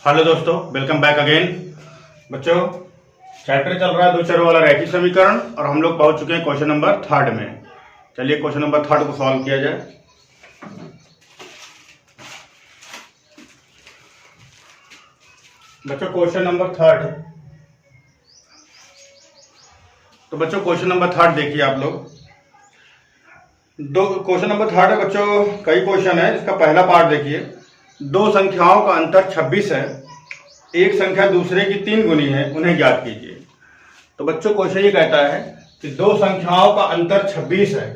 Hello दोस्तों, welcome back again. बच्चों, chapter चल रहा है दो चरों वाला रैखिक समीकरण और हम लोग पहुंच चुके हैं क्वेश्चन नंबर 3 में। चलिए क्वेश्चन नंबर 3 को सॉल्व किया जाए। बच्चों क्वेश्चन नंबर 3। तो बच्चों क्वेश्चन नंबर 3 देखिए आप लोग। दो क्वेश्चन नंबर 3 है बच्चों, कई क्वेश्चन है। इसका पहला पार्ट देखिए। दो संख्याओं का अंतर 26 है, एक संख्या दूसरे की 3 गुनी है, उन्हें ज्ञात कीजिए। तो बच्चों क्वेश्चन ये कहता है कि दो संख्याओं का अंतर 26 है।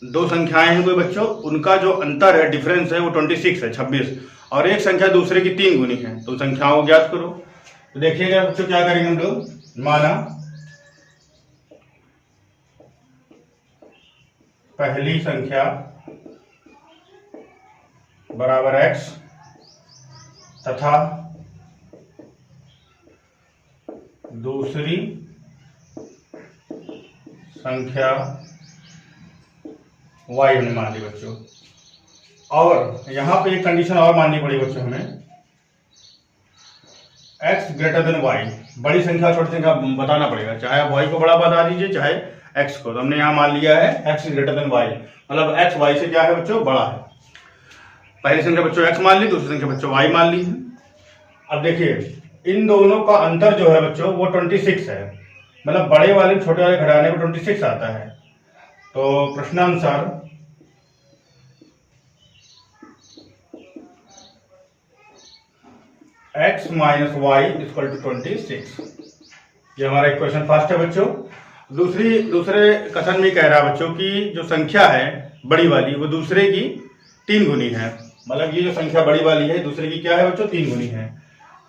दो संख्याएं हैं कोई बच्चों, उनका जो अंतर है, डिफरेंस है, वो 26 है, 26, और एक संख्या दूसरे की 3 गुनी है। तो संख्याओं को ज्ञात करो। तो देखिएगा बच्चों क्या करेंगे हम लोग। माना पहली संख्या बराबर x तथा दूसरी संख्या y हमने मान ली बच्चों। और यहां पे एक कंडीशन और माननी पड़ी बच्चों हमें, x ग्रेटर देन y। बड़ी संख्या छोटी संख्या बताना पड़ेगा, चाहे आप y को बड़ा बता दीजिए चाहे x को। तो हमने यहां मान लिया है x ग्रेटर देन y, मतलब x y से क्या है बच्चों, बड़ा है। पहली संख्या बच्चों x मान ली, दूसरी संख्या बच्चों y मान ली है। अब देखिए इन दोनों का अंतर जो है बच्चों वो 26 है, मतलब बड़े वाले छोटे वाले घटाने में 26 आता है। तो प्रश्नानुसार x minus y equal to 26। ये हमारा इक्वेशन फर्स्ट है बच्चों। दूसरे कथन में कह रहा है बच्चों कि जो संख्या है बड़ी वाली वो दूसरे की 3 गुनी है, मतलब ये जो संख्या बड़ी वाली है दूसरे की क्या है बच्चों, 3 गुनी है।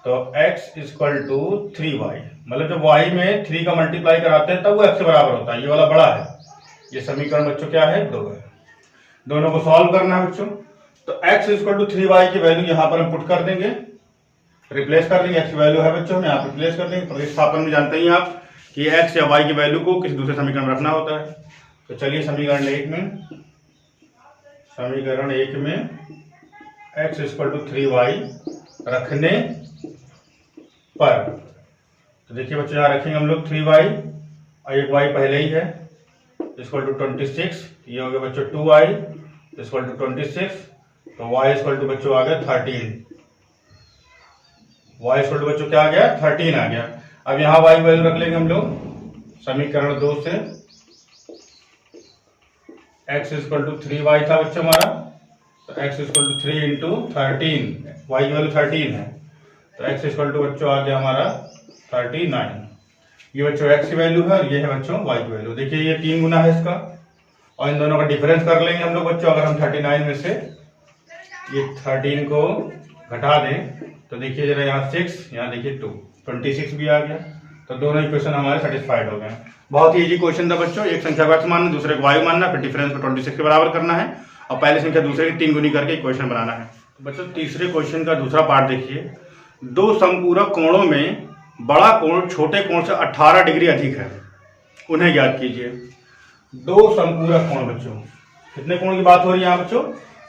तो x इक्वल टू 3y, मतलब जब y में 3 का मल्टीप्लाई कराते हैं तब वो x से बराबर होता है, ये वाला बड़ा है। ये समीकरण बच्चों क्या है, 2 है। दोनों को सॉल्व करना है बच्चों। तो x इक्वल टू 3y की वैल्यू यहाँ पर हम पुट कर देंगे, रिप्लेस कर देंगे। x की वैल्यू है बच्चों हम यहाँ रिप्लेस कर देंगे। प्रतिस्थापन में जानते ही आप कि x या y की वैल्यू को किसी दूसरे समीकरण में रखना होता है। तो चलिए समीकरण 1 में x इक्वल टू 3y रखने पर, तो देखिए बच्चों यहाँ रखेंगे हम लोग 3y और एक y पहले ही है, इक्वल टू 26। ये हो गया बच्चों 2y इक्वल टू 26। तो y इक्वल टू बच्चों आ गया 13। y इक्वल टू बच्चों क्या आ गया, 13 आ गया। अब यहाँ y वैल्यू रख लेंगे हम लोग समीकरण 2 से। x इक्वल टू 3y था बच्चों हमारा, तो x equal to 3 into 13, y की वैल्यू 13 है। तो x इक्वल टू बच्चों आ गया हमारा 39। ये बच्चों x की वैल्यू है और ये है बच्चों y की वैल्यू। देखिए ये 3 गुना है इसका, और इन दोनों का डिफरेंस कर लेंगे हम लोग बच्चों। अगर हम 39 में से ये 13 को घटा दें तो देखिए जरा यहाँ 6, यहाँ देखिए 2, 26 भी आ गया। तो दोनों इक्वेशन हमारे सेटिस्फाइड हो गए। बहुत ही इजी क्वेश्चन था बच्चों। एक संख्या को x मानना, दूसरे को y मानना, फिर डिफरेंस को 26 के बराबर करना है और पहली संख्या दूसरे की 3 गुनी करके इक्वेशन बनाना है। तो बच्चों तीसरे क्वेश्चन का दूसरा पार्ट देखिए। दो समपूरक कोणों में बड़ा कोण छोटे कोण से 18 डिग्री अधिक है, उन्हें ज्ञात कीजिए। दो समपूरक कोण बच्चों, कितने कोण की बात हो रही है यहाँ बच्चों,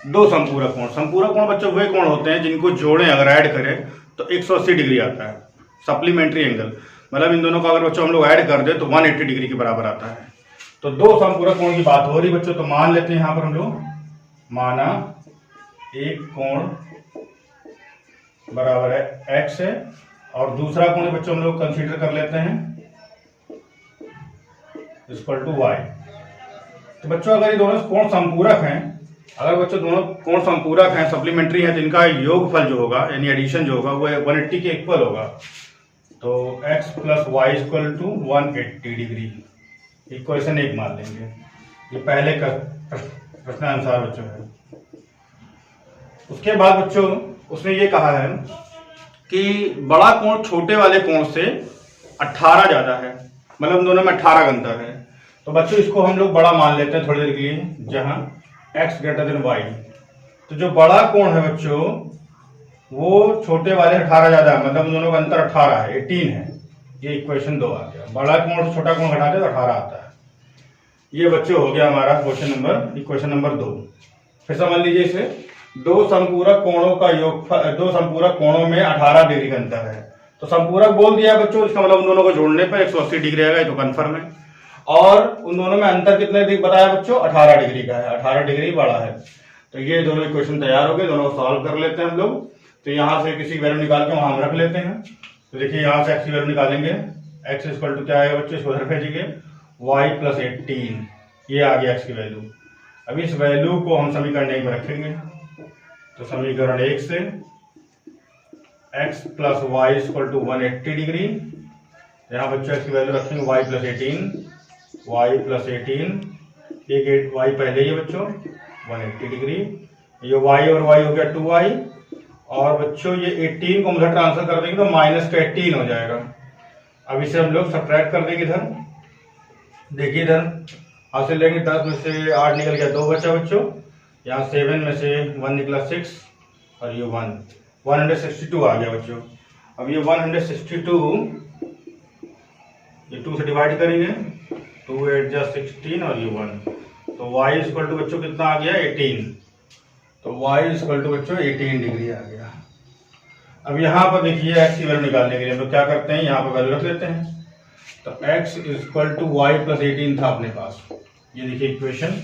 दो समपूरक कोण। समपूरक कोण बच्चों वे कोण होते हैं जिनको जोड़ें, अगर ऐड करें तो 180 डिग्री आता है, सप्लीमेंट्री एंगल। मतलब इन दोनों को अगर बच्चों हम लोग ऐड कर दे तो 180 डिग्री के बराबर आता है। तो दो समपूरक कोण की बात हो रही बच्चों। तो मान लेते हैं यहाँ पर हम लोग, माना एक कोण बराबर है x है और दूसरा कोण बच्चों हम लोग कंसीडर कर लेते हैं इक्वल टू y। तो बच्चों अगर ये दोनों कोण संपूरक हैं, अगर बच्चों दोनों कोण संपूरक हैं, सप्लीमेंट्री हैं, तो इनका योगफल जो होगा यानी एडिशन जो होगा वो 180 के इक्वल होगा। तो x plus y equal to 180 degree, equation 1 मान लेंगे। ये पहले का प्रश्नानुसार बच्चों है। उसके बाद बच्चों उसने ये कहा है कि बड़ा कोण छोटे वाले कोण से 18 ज्यादा है, मतलब दोनों में 18 का अंतर है। तो बच्चों इसको हम लोग बड़ा मान लेते हैं थोड़ी देर के लिए, जहां x ग्रेटर देन y। तो जो बड़ा कोण है बच्चों वो छोटे वाले 18 ज्यादा है, मतलब दोनों का अंतर 18 है, 18 है। ये इक्वेशन 2 आ गया। बड़ा कोण से छोटा कोण घटाते तो 18 आता है। ये बच्चों हो गया हमारा इक्वेशन नंबर 2। फिर समझ लीजिए इसे, दो संपूरक कोणों का योगफल, दो संपूरक कोणों में 18 डिग्री का अंतर है। तो संपूरक बोल दिया बच्चों, इसका मतलब उन दोनों को जोड़ने पर 180 डिग्री आएगा, ये तो कन्फर्म है। और उन दोनों में अंतर कितने डिग्री बताया बच्चों, 18 डिग्री का है, 18 डिग्री बड़ा है। तो ये दोनों इक्वेशन तैयार हो गए, दोनों को सॉल्व कर लेते हैं हम लोग। तो यहाँ से किसी वैल्यू निकाल के वहां हम रख लेते हैं। तो देखिए यहाँ से एक्स की वैल्यू निकालेंगे, एक्स इक्वल टू क्या आएगा बच्चों, इसको उधर भेजिए, वाई प्लस 18, ये आ गया एक्स की वैल्यू। अब इस वैल्यू को हम समीकरण 1 में रखेंगे। तो समीकरण 1 से x plus y equal to 180 degree, यहाँ बच्चों एक्स की वैल्यू रखेंगे y प्लस 18, एक वाई पहले ही है बच्चों 180 डिग्री, ये y और y हो गया 2y, और बच्चों ये 18 को उधर ट्रांसफर कर देंगे तो माइनस का 18 हो जाएगा। अब इसे हम लोग सब्ट्रैक्ट कर देंगे इधर। देखिए इधर हासिल लेंगे, 10 में से 8 निकल गया, 2 बचा बच्चों, यहाँ 7 में से 1 निकला 6, और ये 162 आ गया बच्चों। अब ये 162 ये 2 से डिवाइड करेंगे, 2 8 जा 16 और ये 1, तो y इक्वल टू बच्चों कितना आ गया 18। तो y इक्वल टू बच्चों 18 डिग्री आ गया। अब यहाँ पर देखिए x की वैल्यू निकालने के लिए हम लोग क्या करते हैं, यहाँ पर वैल्यू रख लेते हैं। तो x equal to y plus 18 था अपने पास, ये देखिए इक्वेशन।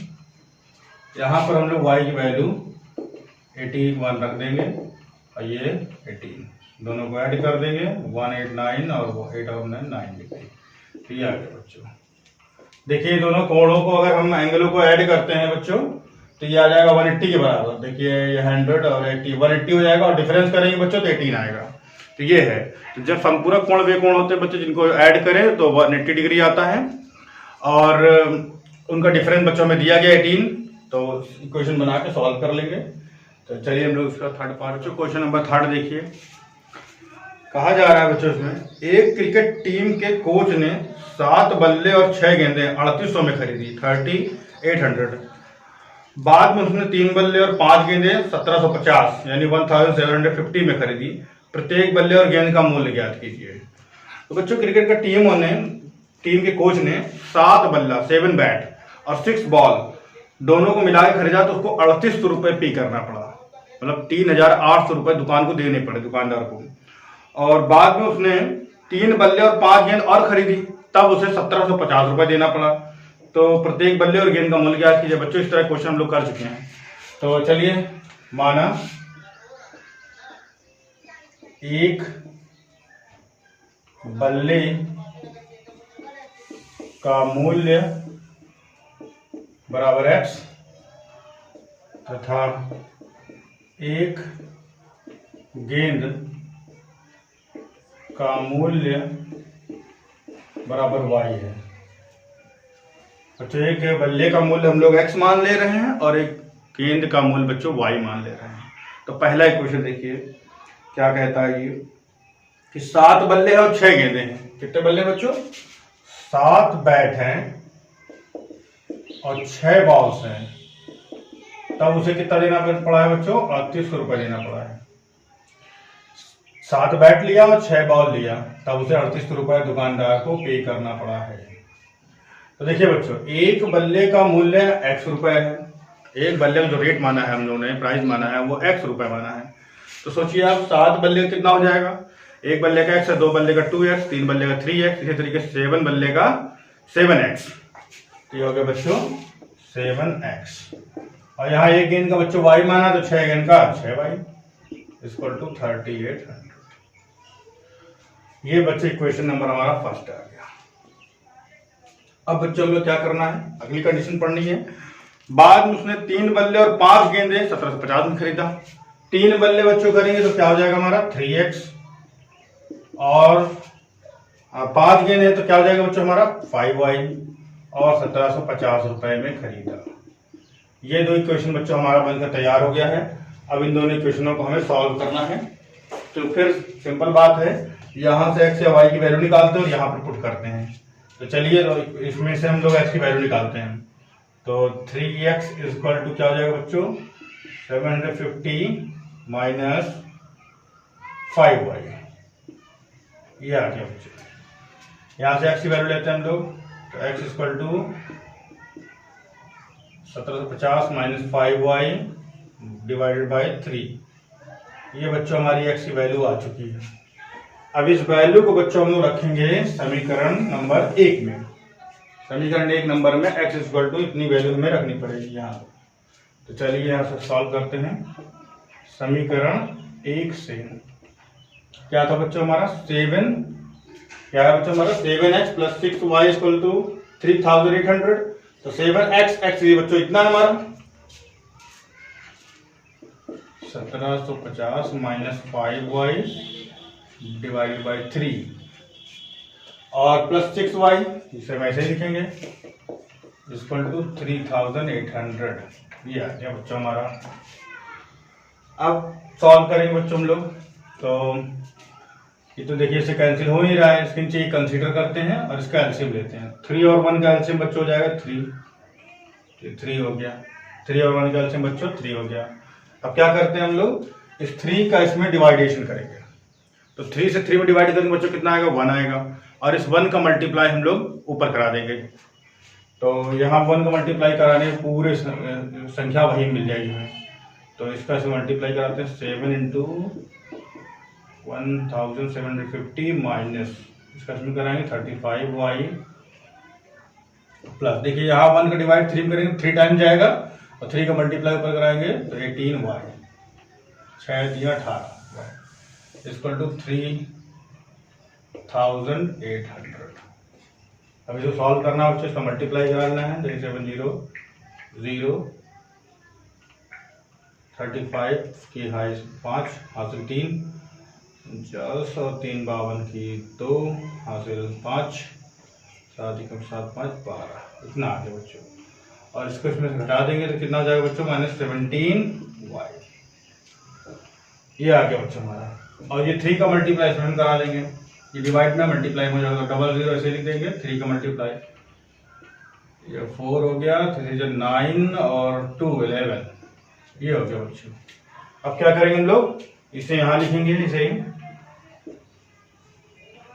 यहाँ पर हम लोग y की वैल्यू 81 रख देंगे, और ये 18 दोनों को ऐड कर देंगे, 189 और 8 और 9 डिग्री। तो ये आ गया बच्चों। देखिए दोनों कोणों को अगर हम एंगलों को ऐड करते हैं बच्चों, तो ये आ जाएगा 180 के बराबर। देखिए ये 100 और 80 180 हो जाएगा, और डिफरेंस करेंगे बच्चों तो 18 आएगा। तो ये है, तो जब संपूरक कोण वे कोण होते हैं बच्चों जिनको ऐड करें तो 180 डिग्री आता है, और उनका डिफरेंस बच्चों में दिया गया 18। तो इक्वेशन बना के सॉल्व कर लेंगे। तो चलिए हम लोग इसका थर्ड पार्ट, क्वेश्चन नंबर 3 देखिए। कहा जा रहा है बच्चों इसमें, एक क्रिकेट टीम के कोच ने 7 बल्ले और 6 गेंदें 3800 में खरीदी, 3800। बाद में उसने 3 बल्ले और 5 गेंदें 1750 यानी 1750 में खरीदी। प्रत्येक बल्ले और गेंद का मूल्य ज्ञात कीजिए। तो बच्चों क्रिकेट का टीम के कोच ने 7 बल्ला 7 बैट और 6 बॉल दोनों को मिला के खरीदा, तो उसको 3800 रुपये पे करना पड़ा, मतलब 3800 रुपये दुकान को देने पड़े, दुकानदार को। और बाद में उसने 3 बल्ले और 5 गेंद और खरीदी, तब उसे 1750 रुपये देना पड़ा। तो प्रत्येक बल्ले और गेंद का मूल्य ज्ञात कीजिए। बच्चों इस तरह क्वेश्चन हम लोग कर चुके हैं। तो चलिए, माना एक बल्ले का मूल्य बराबर x तथा एक गेंद का मूल्य बराबर y है। बच्चों एक बल्ले का मूल्य हम लोग x मान ले रहे हैं, और एक गेंद का मूल्य बच्चों y मान ले रहे हैं। तो पहला इक्वेशन देखिए क्या कहता है, ये कि 7 बल्ले हैं और 6 गेंदें हैं। कितने बल्ले बच्चों? 7 बैट हैं और 6 बॉल्स हैं। तब उसे कितना देना पड़ा है बच्चों? 3800 रुपये देना पड़ा है। 7 बैट लिया और 6 बॉल लिया, तब उसे 3800 रुपये दुकानदार को पे करना पड़ा है। तो देखिए बच्चों, एक बल्ले का मूल्य x रुपए है। एक बल्ले का जो रेट माना है हम लोगों ने, प्राइस माना है, वो x रुपए माना है। तो सोचिए आप 7 बल्ले का कितना हो जाएगा? एक बल्ले का x है, 2 बल्ले का 2x, 3 बल्ले का 3x, इसी तरीके से 7 बल्ले का 7x। तो ये हो गया बच्चों 7x। और यहाँ एक गेंद का बच्चों y माना, तो 6 गेंद का 6y इक्वल टू 3800। ये बच्चे इक्वेशन नंबर हमारा फर्स्ट आ गया। अब बच्चों में क्या करना है, अगली कंडीशन पढ़नी है। बाद में उसने 3 बल्ले और 5 गेंदे 1750 में खरीदा। 3 बल्ले बच्चों करेंगे तो क्या हो जाएगा हमारा 3x, और 5 गेंदे तो क्या हो जाएगा बच्चों हमारा 5y, और 1750 रुपए में खरीदा। ये 2 इक्वेशन बच्चों हमारा बनकर तैयार हो गया है। अब इन दोनों इक्वेशनों को हमें सॉल्व करना है। तो फिर सिंपल बात है, यहां से x या y की वैल्यू निकालते हैं और यहाँ पर पुट करते हैं। तो चलिए इसमें से हम लोग x की वैल्यू निकालते हैं। तो 3x इक्वल टू क्या हो जाएगा बच्चों 750 माइनस 5y, ये आ गया बच्चों। यहाँ से x की वैल्यू लेते हैं हम लोग, तो x equal to 1750 minus 5y divided by 3। ये बच्चों हमारी x की वैल्यू आ चुकी है। अब इस वैल्यू को बच्चों हम लोग रखेंगे समीकरण नंबर 1 में। समीकरण 1 नंबर में x इक्वल टू इतनी वैल्यू में रखनी पड़ेगी यहाँ। तो चलिए यहाँ से सॉल्व करते हैं। समीकरण 1 से क्या था बच्चों हमारा 7x plus 6y equal to 3800। तो 7x ये बच्चों इतना है हमारा 1750 माइनस 5y डिवाइडेड बाई 3 और प्लस 6y इसे हम ऐसे लिखेंगे इक्वल टू 3800। ये आ गया बच्चों हमारा। अब सॉल्व करेंगे बच्चों हम लोग। तो ये तो देखिए इसे कैंसिल हो नहीं रहा है, इसके नीचे कंसीडर करते हैं और इसका एलसीएम लेते हैं। 3 और 1 का एलसीएम बच्चों हो जाएगा 3 हो गया। 3 और 1 का एलसीएम बच्चों 3 हो गया। अब क्या करते हैं हम लोग इस 3 का इसमें डिवाइडेशन करेंगे। तो 3 से 3 में डिवाइड करेंगे बच्चों कितना आएगा 1 आएगा और इस 1 का मल्टीप्लाई हम लोग ऊपर करा देंगे। तो यहाँ 1 का मल्टीप्लाई कराने पूरे संख्या वही मिल जाएगी हमें। तो इसका से मल्टीप्लाई कराते हैं 7 इंटू 1750 माइनस इसका इसमें कराएंगे 35y प्लस देखिए यहाँ 1 का डिवाइड 3 में करेंगे 3 टाइम जाएगा और 3 का मल्टीप्लाई ऊपर कराएंगे तो 18y 6×18 इक्वल टू 3800। अब इसको सॉल्व करना है इसका मल्टीप्लाई कराना है। 35 की हाई 5 हासिल 3 50 और 3 52 की 2 हासिल 5 7 कम 7 5 12 इतना आ गया बच्चों। और इसको इसमें से घटा देंगे तो कितना हो जाएगा बच्चों -17y। ये आ गया बच्चों हमारा। और ये 3 का मल्टीप्लाई इसमें हम करा देंगे। ये डिवाइड में मल्टीप्लाई हो जाएगा 00 ऐसे लिख देंगे 3 का मल्टीप्लाई। ये 4 हो गया 3 9 और 2 11 ये हो गया बच्चों। अब क्या करेंगे हम लोग इसे यहाँ लिखेंगे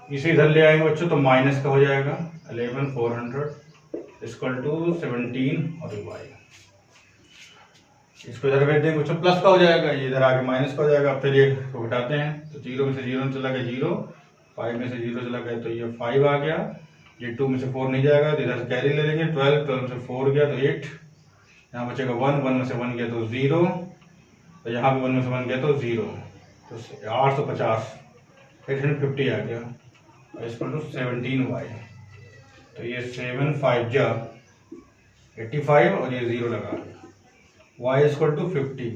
इसे इधर ले आएंगे बच्चों तो माइनस का हो जाएगा 11400 इक्वल टू 17 और y। इसको इधर भेज देंगे बच्चों प्लस का हो जाएगा ये इधर आगे माइनस का हो जाएगा। फिर ये को घटाते हैं तो 0 में से 0 चला गया 0 5 में से 0 चला गया तो ये 5 आ गया। ये 2 में से 4 नहीं जाएगा तो इधर से कैरी ले लेंगे 12 में से 4 गया तो 8 यहाँ बचेगा 1 में से 1 गया तो 0 तो यहाँ भी 1 में से 1 गया तो 0 तो 850 850 आ गया इक्वल टू 17y। तो ये 7 5 जा 85 और ये 0 लगा y इक्वल टू 50।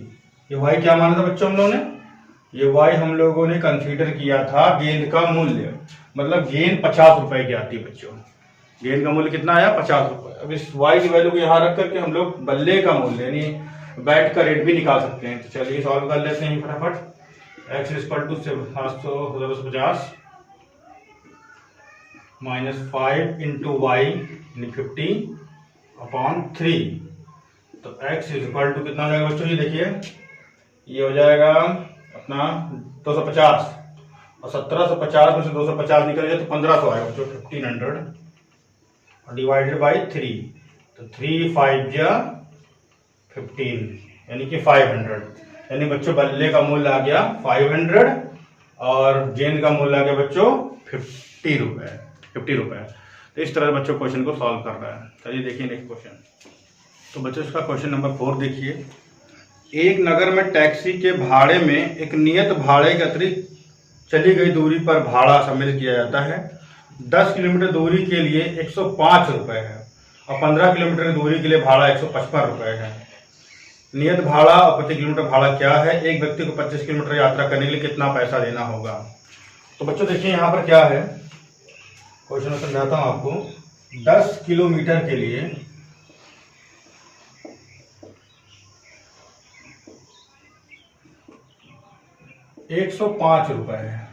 ये y क्या माना था बच्चों हम लोगों ने ये y हम लोगों ने कंसीडर किया था गेंद का मूल्य मतलब गेंद 50 रुपए की आती है बच्चों। गेंद का मूल्य कितना आया 50 रुपए। अब इस y की वैल्यू को यहाँ रख करके हम लोग बल्ले का मूल्य यानी बैट का रेट भी निकाल सकते हैं। तो चलिए सॉल्व कर लेते हैं फटाफट। x equal to 750 minus 5 into y यानी 50 अपॉन 3। तो x इक्वल टू कितना हो जाएगा बच्चों ये देखिए ये हो जाएगा अपना 250 और 1750 में से 250 निकल जाए तो 1500 आएगा बच्चों 1500 और डिवाइडेड बाई 3 तो 3 5 जा 15 यानी कि 500 यानी बच्चों बल्ले का मूल्य आ गया 500 और गेंद का मूल्य आ गया बच्चों 50 रुपए। तो इस तरह बच्चों क्वेश्चन को सॉल्व कर रहा है। चलिए देखिए नेक्स्ट क्वेश्चन। तो बच्चों इसका क्वेश्चन नंबर 4 देखिए। एक नगर में टैक्सी के भाड़े में एक नियत भाड़े के अतिरिक्त चली गई दूरी पर भाड़ा सम्मिलित किया जाता है। 10 किलोमीटर दूरी के लिए 105 रुपये है और 15 किलोमीटर की दूरी के लिए भाड़ा 155 रुपये है। नियत भाड़ा और प्रति किलोमीटर भाड़ा क्या है। एक व्यक्ति को 25 किलोमीटर यात्रा करने के लिए कितना पैसा देना होगा। तो बच्चों देखिए यहाँ पर क्या है क्वेश्चन में समझाता हूँ आपको। 10 किलोमीटर के लिए ₹105 है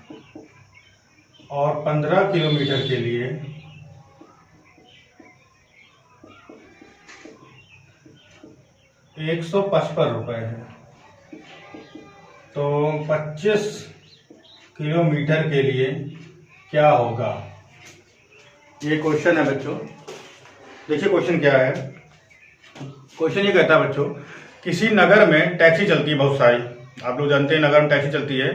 और 15 किलोमीटर के लिए ₹155 है। तो 25 किलोमीटर के लिए क्या होगा ये क्वेश्चन है बच्चों। देखिए क्वेश्चन क्या है। क्वेश्चन ये कहता है बच्चों किसी नगर में टैक्सी चलती है बहुत सारी, आप लोग जानते हैं नगर में टैक्सी चलती है,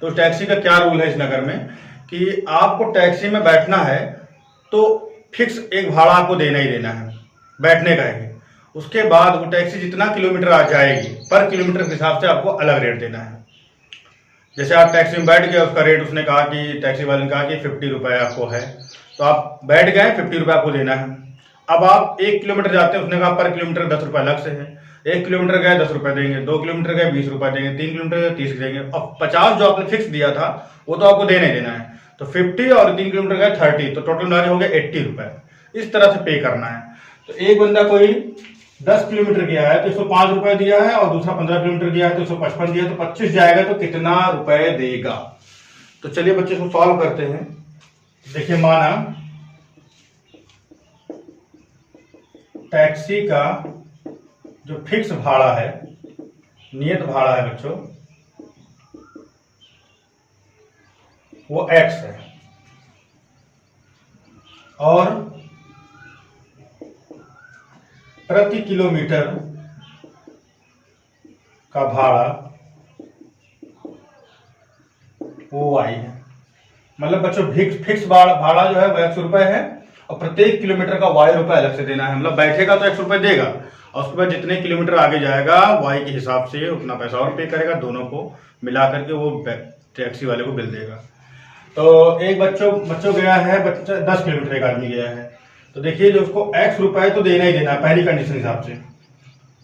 तो टैक्सी का क्या रूल है इस नगर में कि आपको टैक्सी में बैठना है तो फिक्स एक भाड़ा आपको देना ही देना है बैठने का ही। उसके बाद वो टैक्सी जितना किलोमीटर आ जाएगी पर किलोमीटर के हिसाब से आपको अलग रेट देना है। जैसे आप टैक्सी में बैठ गए, उसका रेट उसने कहा कि टैक्सी वाले ने कहा कि 50 रुपये आपको है, तो आप बैठ गए, 50 रुपये आपको देना है। अब आप 1 किलोमीटर जाते हैं, उसने कहा पर किलोमीटर 10 रुपये अलग से है। 1 किलोमीटर गए 10 रुपये देंगे, 2 किलोमीटर गए 20 रुपये देंगे, 3 किलोमीटर गए 30 देंगे, और 50 जो आपने फिक्स दिया था वो तो आपको देना ही देना है। तो 50 और 3 किलोमीटर गए 30, तो टोटल मिला हो गया 80 रुपये। इस तरह से पे करना है। तो एक बंदा कोई 10 किलोमीटर गया है तो 105 रुपये दिया है, और दूसरा 15 किलोमीटर गया है तो 155 दिया, तो 25 जाएगा तो कितना रुपए देगा। तो चलिए बच्चे इसको सॉल्व करते हैं। देखिए माना टैक्सी का जो फिक्स भाड़ा है, नियत भाड़ा है बच्चों, वो x है, और प्रति किलोमीटर का भाड़ा वो y है। मतलब बच्चों फिक्स भाड़ा जो है वो 100 रुपए है, और प्रत्येक किलोमीटर का y रुपए अलग से देना है। मतलब बैठेगा तो 100 रुपए देगा, और उसके बाद जितने किलोमीटर आगे जाएगा y के हिसाब से उतना पैसा और पे करेगा, दोनों को मिला करके वो टैक्सी वाले को बिल देगा। तो एक बच्चों गया है, बच्चा 10 किलोमीटर एक आदमी गया है, तो देखिए जो उसको x रुपए तो देना ही देना है पहली कंडीशन हिसाब से,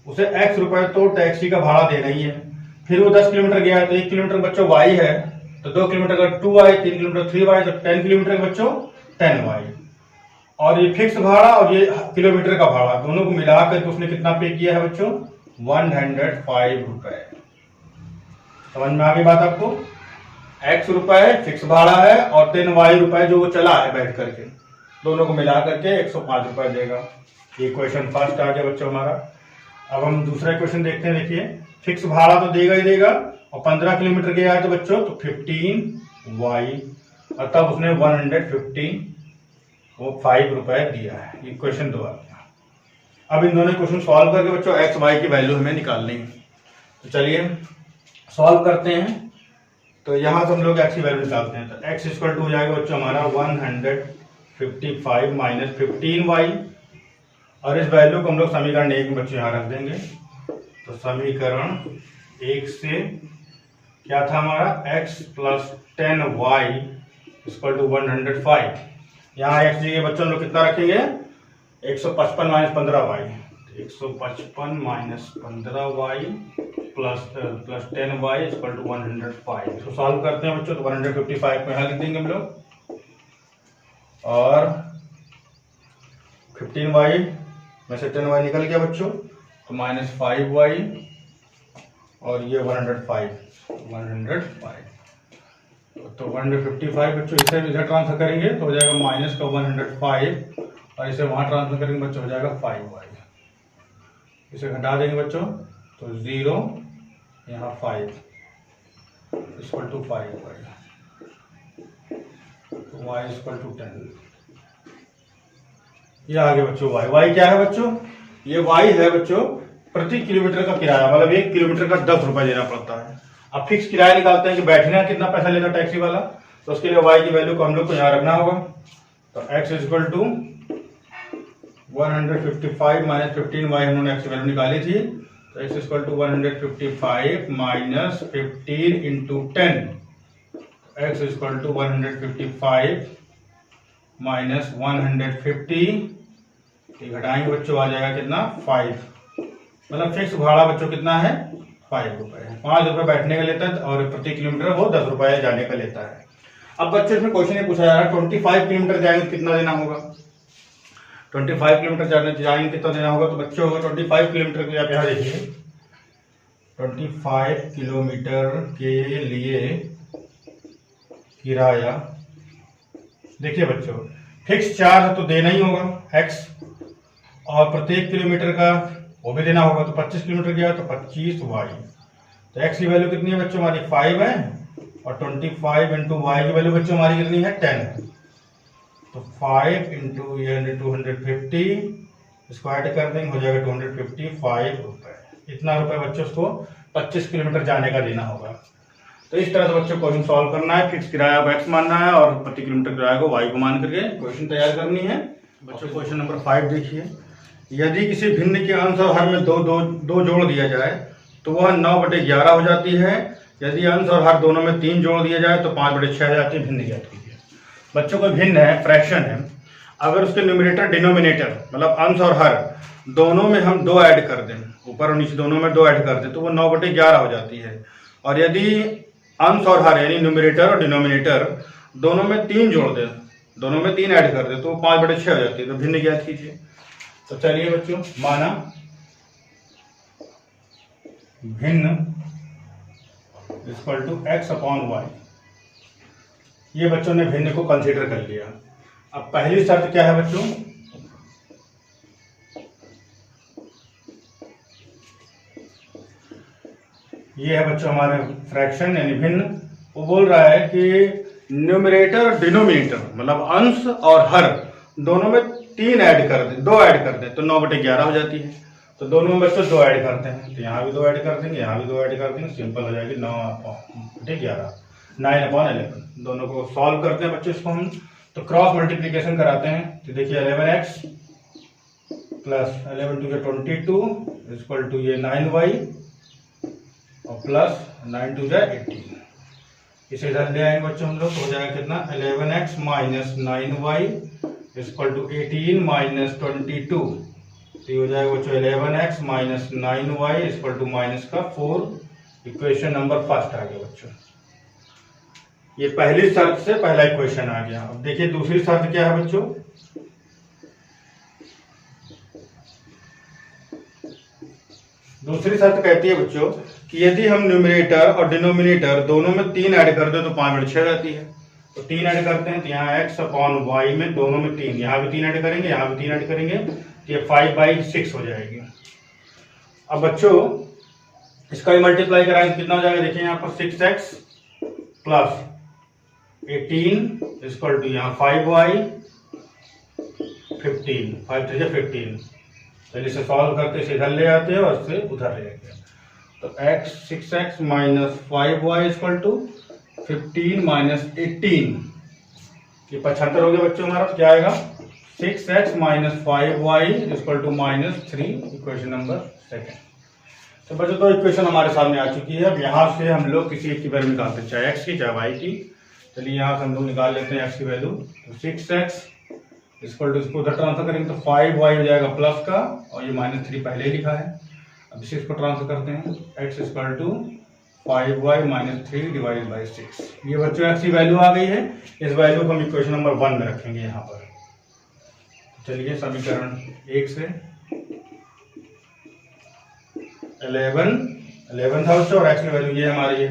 उसे x रुपए तो टैक्सी का भाड़ा देना ही है। फिर वो 10 किलोमीटर गया है, तो 1 किलोमीटर बच्चों y है, तो 2 किलोमीटर का 2y, 3 किलोमीटर 3y, तो 10 किलोमीटर का बच्चों 10y। और ये फिक्स भाड़ा और ये किलोमीटर का भाड़ा दोनों को मिला करके उसने कितना पे किया है बच्चों, 105 रुपए। समझ में आ गई बात आपको? x रुपए फिक्स भाड़ा है और 10y रुपए जो वो चला है बैठ करके, दोनों को मिला करके 105 रुपए देगा। ये क्वेश्चन फर्स्ट आ गया बच्चों हमारा। अब हम दूसरा क्वेश्चन देखते हैं। देखिए फिक्स भाड़ा तो देगा ही देगा, और 15 किलोमीटर गया है तो बच्चों तो 15y, और तब उसने 105 रुपए दिया है। ये क्वेश्चन 2 आ गया। अब इन दोनों क्वेश्चन सॉल्व करके बच्चों x y की वैल्यू हमें निकालनी है। तो चलिए सॉल्व करते हैं। तो यहां से हम लोग x की वैल्यू निकालते हैं। तो x इक्वल टू हो जाएगा बच्चों हमारा 155 माइनस 15y, और इस वैल्यू को हम लोग समीकरण 1 में बच्चों यहाँ रख देंगे। तो समीकरण 1 से क्या था हमारा, x plus 10y equal to 105। यहाँ x जी के बच्चों हम लोग कितना रखेंगे, 155 minus 15y, 155 minus 15y plus 10y equal to 105। इसको सॉल्व करते हैं बच्चों, तो 155 को यहाँ लिख देंगे हम लोग, और 15y में से 10y निकल गया बच्चों, तो माइनस 5y, और ये 105। तो 155 बच्चों इसे इधर ट्रांसफर करेंगे तो हो जाएगा माइनस का 105, और इसे वहां ट्रांसफर करेंगे बच्चों हो जाएगा 5y। इसे घटा देंगे बच्चों तो 0, यहाँ 5 इक्वल टू 5y, तो y इक्वल टू 10। ये आगे बच्चों y क्या है बच्चों, ये y है बच्चों प्रति किलोमीटर का किराया, मतलब 1 किलोमीटर का 10 रुपए देना पड़ता है। अब फिक्स किराया निकालते हैं कि बैठने का कितना पैसा लेगा टैक्सी वाला, तो उसके लिए y की वैल्यू को हम लोग को यहाँ रखना होगा। तो x equal to 155 minus 15y हमने x की वैल्यू निकाली थी, तो x equal to 155 minus 15 into 10, x equal to 155 minus 150, घटाएंगे बच्चों आ जाएगा कितना 5। मतलब फिक्स भाड़ा बच्चों कितना है 5 रुपए है। 5 रुपए बैठने का लेता है, और प्रति किलोमीटर वो 10 रुपए जाने का लेता है। अब बच्चों इसमें क्वेश्चन ये पूछा जा रहा है 25 किलोमीटर जाएंगे कितना देना होगा, 25 किलोमीटर जाएंगे कितना देना होगा। तो बच्चों 25 किलोमीटर के लिए आप यहाँ देखिए, 25 किलोमीटर के लिए किराया, देखिए बच्चों फिक्स चार्ज तो देना ही होगा x, और प्रत्येक किलोमीटर का वो भी देना होगा। तो 25 किलोमीटर गया तो 25y। तो x की वैल्यू कितनी है बच्चों हमारी 5 है, और 25 इंटू y की वैल्यू बच्चों हमारी कितनी है 10 है। तो 5 इंटू 250 इसको ऐड कर देंगे हो जाएगा 255 रुपए। इतना रुपए बच्चों उसको 25 किलोमीटर जाने का देना होगा। तो इस तरह से बच्चों क्वेश्चन सॉल्व करना है। फिक्स किराया को x मानना है और प्रति किलोमीटर किराया को y को मान करके क्वेश्चन तैयार करनी है। बच्चों क्वेश्चन नंबर 5 देखिए, यदि किसी भिन्न के अंश और हर में दो जोड़ दिया जाए तो वह 9/11 हो जाती है। यदि अंश और हर दोनों में 3 जोड़ दिया जाए तो 5/6 हो जाती है। भिन्न ज्ञात कीजिए। बच्चों को भिन्न है, फ्रैक्शन है, अगर उसके न्यूमरेटर डिनोमिनेटर मतलब अंश और हर दोनों में हम 2 ऐड कर दें, ऊपर और नीचे दोनों में 2 ऐड कर दें तो वो 9/11 हो जाती है। और यदि अंश और हर यानी न्यूमरेटर और डिनोमिनेटर दोनों में 3 जोड़ दें, दोनों में 3 ऐड कर दें तो वो 5/6 हो जाती है। तो भिन्न ज्ञात कीजिए। तो चलिए बच्चों, माना भिन्न इक्वल टू x/y। ये बच्चों ने भिन्न को कंसीडर कर लिया। अब पहली शर्त क्या है बच्चों, ये है बच्चों हमारे फ्रैक्शन यानी भिन्न। वो बोल रहा है कि न्यूमरेटर और डिनोमिनेटर मतलब अंश और हर दोनों में 3 ऐड कर दें, 2 ऐड कर दें तो 9/11 हो जाती है। तो दोनों में बच्चों 2 ऐड करते हैं, तो यहाँ भी 2 ऐड कर देंगे, यहाँ भी 2 ऐड कर देंगे, सिंपल हो जाएगी 9/11, 9/11। दोनों को सॉल्व करते हैं बच्चों इसको हम, तो क्रॉस मल्टीप्लीकेशन कराते हैं। तो देखिए 11x प्लस 11 2 22 इक्वल टू ये 9y और प्लस 9 2 18। इसे इधर ले आएंगे बच्चों हम लोग, तो हो जाएगा कितना 11x minus 9y equal to 18 minus 22। तो ये हो जाएगा बच्चों 11x minus 9y equal to minus का 4। इक्वेशन नंबर फर्स्ट आ गया बच्चों। ये पहली शर्त से पहला इक्वेशन आ गया। अब देखिए दूसरी शर्त क्या है बच्चों, दूसरी शर्त कहती है बच्चों कि यदि हम न्यूमरेटर और डिनोमिनेटर दोनों में 3 ऐड कर दे तो 5/6 रहती है। तो 3 ऐड करते हैं तो यहाँ x/y में दोनों में 3, यहाँ भी 3 ऐड करेंगे, यहाँ भी 3 ऐड करेंगे, तो ये 5/6 हो जाएगी। अब बच्चों इसका भी मल्टीप्लाई कराएंगे, कितना हो जाएगा देखिए यहाँ पर 6x प्लस 18 इक्वल टू यहाँ 5y 15, 5 3 15। चलिए इसे सॉल्व करते इसे इधर ले आते हैं और इससे उधर ले आते हैं। तो 6x minus 5y equal to 15 minus 18, ये 75 हो गया बच्चों हमारा। तो क्या आएगा 6x minus 5y equal to -3। Equation number second. तो बच्चों तो इक्वेशन हमारे सामने आ चुकी है। अब यहाँ से हम लोग किसी एक की वैल्यू निकालते हैं, चाहे x की चाहे y की। चलिए यहाँ से हम लोग निकाल लेते हैं x की वैल्यू। तो 6x इक्वल टू इसको उधर ट्रांसफर करेंगे तो 5y हो जाएगा प्लस का, और ये -3 पहले ही लिखा है। अब इसे इसको ट्रांसफर करते हैं, x equal to 5y minus 3 divided by 6। ये बच्चों x की वैल्यू आ गई है। इस वैल्यू को हम इक्वेशन नंबर 1 में रखेंगे यहाँ पर। चलिए समीकरण 1 से 11 था बच्चों, और x की वैल्यू ये हमारी है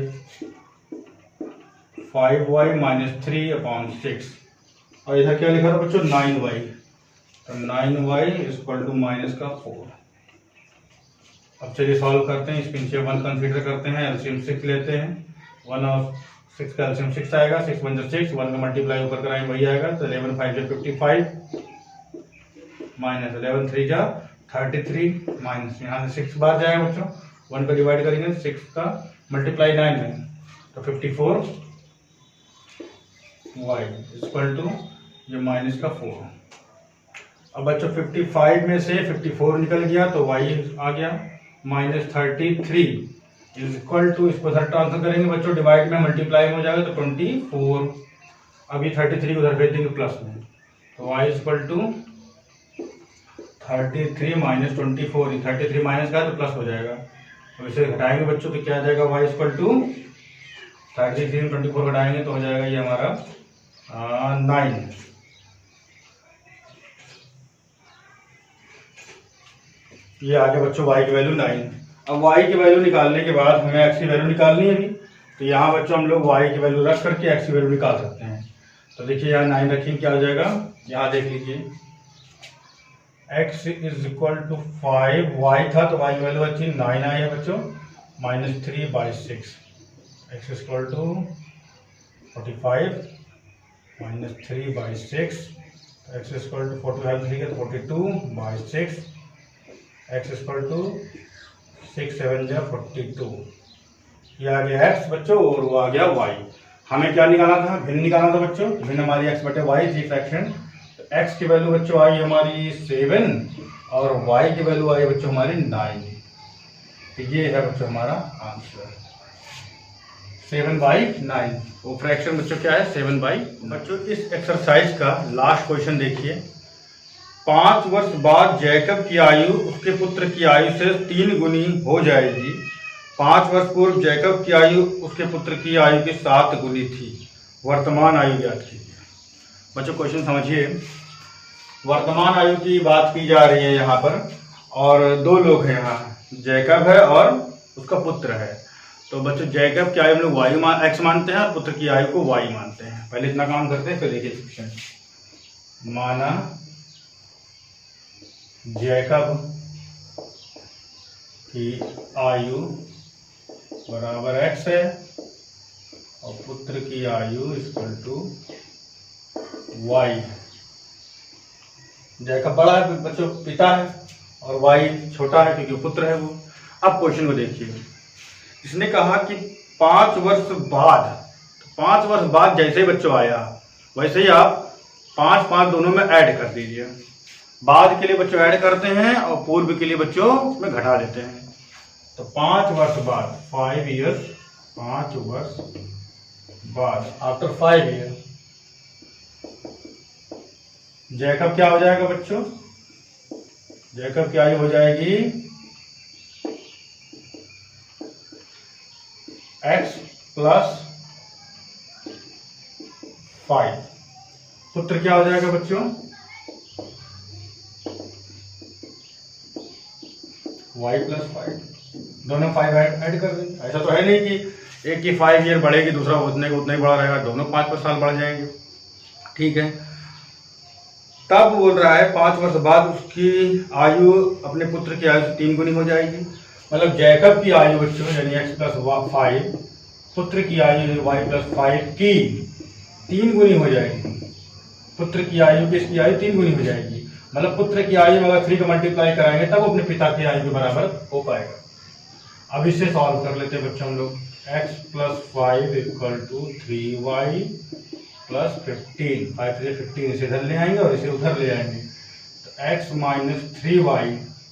5y माइनस 3/6, और इधर क्या लिखा था बच्चों 9y। तो 9y इक्वल टू माइनस का 4। अब चलिए सॉल्व करते हैं। इसके नीचे 1 कंसीडर करते हैं, एलसीएम 6 लेते हैं। 1 और 6 का एलसीएम 6 आएगा, 6 × 6, 1 का मल्टीप्लाई ऊपर कराएंगे वही आएगा। तो 11 5 × 55 माइनस 11 3 × 33 माइनस यहाँ से 6 बार जाएगा बच्चों, 1 का डिवाइड करेंगे 6 का मल्टीप्लाई 9 में, तो 54 y इक्वल टू ये माइनस का 4। अब बच्चों 55 में से 54 निकल गया तो y आ गया -33 इज इक्वल टू, इसको उधर ट्रांसफर करेंगे बच्चों, डिवाइड में मल्टीप्लाई में हो जाएगा तो 24। अभी 33 उधर भेज देंगे प्लस में, तो y equal to 33 minus 24। 33 minus का तो प्लस हो जाएगा। अब इसे घटाएंगे बच्चों तो क्या आ जाएगा y इक्वल टू 33 में 24 घटाएंगे तो हो जाएगा ये हमारा 9। ये आ गया बच्चों y की वैल्यू 9। अब y की वैल्यू निकालने के बाद हमें x की वैल्यू निकालनी है अभी, तो यहाँ बच्चों हम लोग y की वैल्यू रख करके x की वैल्यू निकाल सकते हैं। तो देखिए यहाँ 9 रखेंगे, क्या हो जाएगा, यहाँ देख लीजिए x is equal to 5, y था तो y की वैल्यू अच्छी 9 आई है बच्चों, -3/6। x equal to 45 -3/6, x equal to 45 3 तो 42/6, x इक्वल टू 6 7 जा 42, ये आ गया x बच्चों और वो आ गया y। हमें क्या निकालना था, भिन्न निकालना था बच्चों, भिन्न हमारी x बटे y थी फ्रैक्शन। तो x की वैल्यू बच्चों आई हमारी 7 और y की वैल्यू आई बच्चों हमारी 9। तो ये है बच्चों हमारा आंसर 7/9। वो फ्रैक्शन बच्चों क्या है 7/9। बच्चों इस एक्सरसाइज का लास्ट क्वेश्चन देखिए। 5 वर्ष बाद जैकब की आयु उसके पुत्र की आयु से 3 गुनी हो जाएगी। 5 वर्ष पूर्व जैकब की आयु उसके पुत्र की आयु की 7 गुनी थी। वर्तमान आयु ज्ञात कीजिए। बच्चों क्वेश्चन समझिए, वर्तमान आयु की बात की जा रही है यहाँ पर, और 2 लोग हैं यहाँ, जैकब है और उसका पुत्र है। तो बच्चों जैकब की आयु हम लोग x मानते हैं और पुत्र की आयु को y मानते हैं। पहले इतना काम करते हैं फिर देखिए क्वेश्चन। माना जैकब की आयु बराबर x है और पुत्र की आयु इक्वल टू y। जैकब बड़ा है बच्चों, पिता है, और y छोटा है क्योंकि पुत्र है वो। अब क्वेश्चन को देखिए, इसने कहा कि 5 वर्ष बाद, 5 वर्ष बाद जैसे ही बच्चों आया वैसे ही आप 5 5 दोनों में ऐड कर दीजिए। बाद के लिए बच्चों ऐड करते हैं और पूर्व के लिए बच्चों उसमें घटा देते हैं। तो 5 वर्ष बाद, 5 years, 5 वर्ष बाद, आफ्टर 5 years जैकब क्या हो जाएगा बच्चों, जैकब की आयु हो जाएगी x + 5। पुत्र क्या हो जाएगा बच्चों, y + 5। दोनों 5 ऐड कर दें। ऐसा तो है नहीं कि एक की 5 ईयर बढ़ेगी दूसरा उतने को उतना ही बड़ा रहेगा, दोनों 5 साल बढ़ जाएंगे। ठीक है, तब बोल रहा है 5 वर्ष बाद उसकी आयु अपने पुत्र की आयु से 3 गुनी हो जाएगी। मतलब जैकब की आयु बच्चों यानी x + 5, पुत्र की आयु y + 5 की 3 गुनी हो जाएगी। पुत्र की आयु की इसकी आयु 3 गुनी हो जाएगी। मतलब पुत्र की आयु में अगर 3 का मल्टीप्लाई कराएंगे तब अपने पिता की आयु के बराबर हो पाएगा। अब इसे सॉल्व कर लेते हैं बच्चों हम लोग। x + 5 = 3y + 15। 5 से 15 इसे इधर ले आएंगे और इसे उधर ले आएंगे। तो x - 3y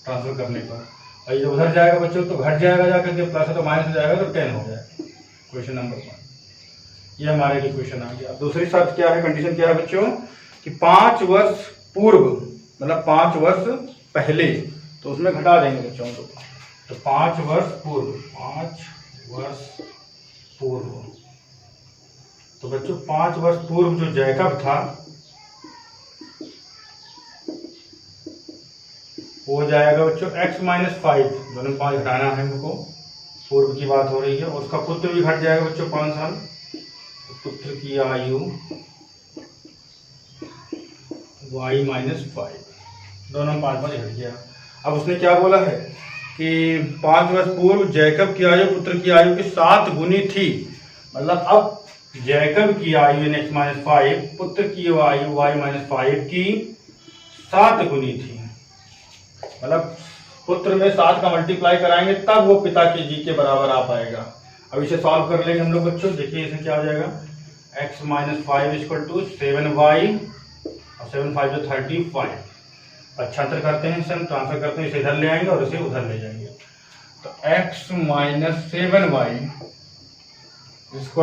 ट्रांसफर करने पर, और ये उधर जाएगा बच्चों तो घट जाएगा, जाकर के प्लस है तो माइनस हो जाएगा तो 10 हो जाएगा। क्वेश्चन नंबर 1 ये हमारे लिए क्वेश्चन आ गया। दूसरी शर्त क्या है, कंडीशन क्या है बच्चों कि 5 वर्ष पूर्व मतलब 5 वर्ष पहले, तो उसमें घटा देंगे बच्चों को। तो 5 वर्ष पूर्व, 5 वर्ष पूर्व, तो बच्चों 5 वर्ष पूर्व जो जैकब था हो जाएगा बच्चों x - 5। दोनों 5 घटाना है हमको, पूर्व की बात हो रही है। और उसका पुत्र भी घट जाएगा बच्चों 5 साल। तो पुत्र की आयु y - 5, दोनों 5 घट गया। अब उसने क्या बोला है कि 5 वर्ष पूर्व जैकब की आयु पुत्र की आयु की 7 गुनी थी। मतलब अब जैकब की आयु x - 5 पुत्र की आयु y - 5 की 7 गुनी थी। मतलब पुत्र में 7 का मल्टीप्लाई कराएंगे तब वो पिता के जी के बराबर आ पाएगा। अब इसे सॉल्व कर लेंगे हम लोग बच्चों। देखिए इसे क्या हो जाएगा, x - 5 = 7y और 7 5 जो 35। पक्षांतर करते हैं, इसे हम ट्रांसफर करते हैं, इसे इधर ले आएंगे और इसे उधर ले जाएंगे। तो x - 7y = इसको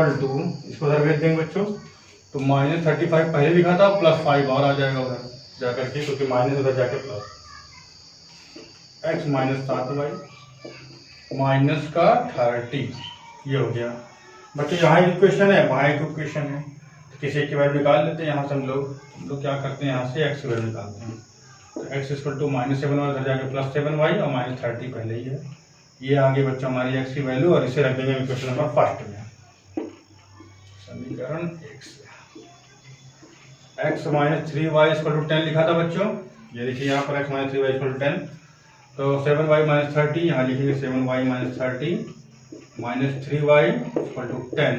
उधर भेज देंगे बच्चों। तो -35 पहले लिखा था, +5 और आ जाएगा उधर जाकर के, क्योंकि माइनस उधर जाके प्लस। x - 7y -30 ये हो गया बच्चों। यहाँ इक्वेशन है, वहाँ एक इक्वेशन है, तो किसी की वैल्यू निकाल लेते हैं। यहाँ से हम लोग क्या करते हैं, यहाँ से x की वैल्यू निकालते हैं। तो x = -7y उधर जाके +7y और -30 पहले ही है। ये आगे बच्चों हमारी x की वैल्यू, और इसे रख देंगे इक्वेशन नंबर 1 में, समीकरण 1 से। x - 3y = 10 लिखा था बच्चों, ये देखिए यहाँ पर x - 3y = 10। तो 7y - 30 यहाँ लिखेंगे, 7y - 30 -3y = 10।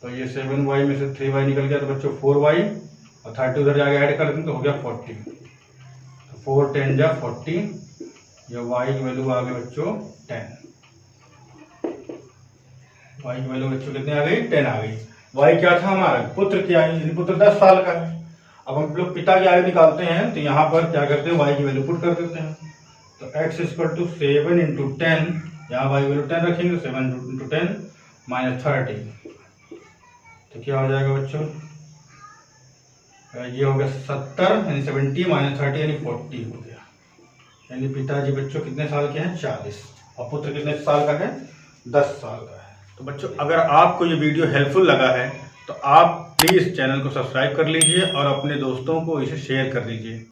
तो ये 7y में से 3y निकल गया तो बच्चों 4y, और 30 उधर जाके ऐड कर देंगे तो हो गया 40। तो 4 10 जा 40, ये y की वैल्यू आ गई बच्चों 10। y की वैल्यू बच्चों कितनी आ गई? 10 आ गई। y क्या था हमारा? पुत्र की आयु, पुत्र 10 साल का है। अब हम लोग पिता की आयु निकालते हैं तो यहाँ पर क्या करते हैं, y की वैल्यू पुट कर देते हैं। तो x इक्वल टू 7 इंटू 10, यहाँ y की वैल्यू 10 रखेंगे, 7 इंटू 10 माइनस 30, तो क्या हो जाएगा बच्चों? ये हो गया 70 यानी 70 माइनस 30 यानी 40 हो गया। यानी पिताजी बच्चों कितने साल के हैं? 40, और पुत्र कितने साल का है? 10 साल का है। तो बच्चों अगर आपको ये वीडियो हेल्पफुल लगा है तो आप प्लीज़ चैनल को सब्सक्राइब कर लीजिए और अपने दोस्तों को इसे शेयर कर दीजिए।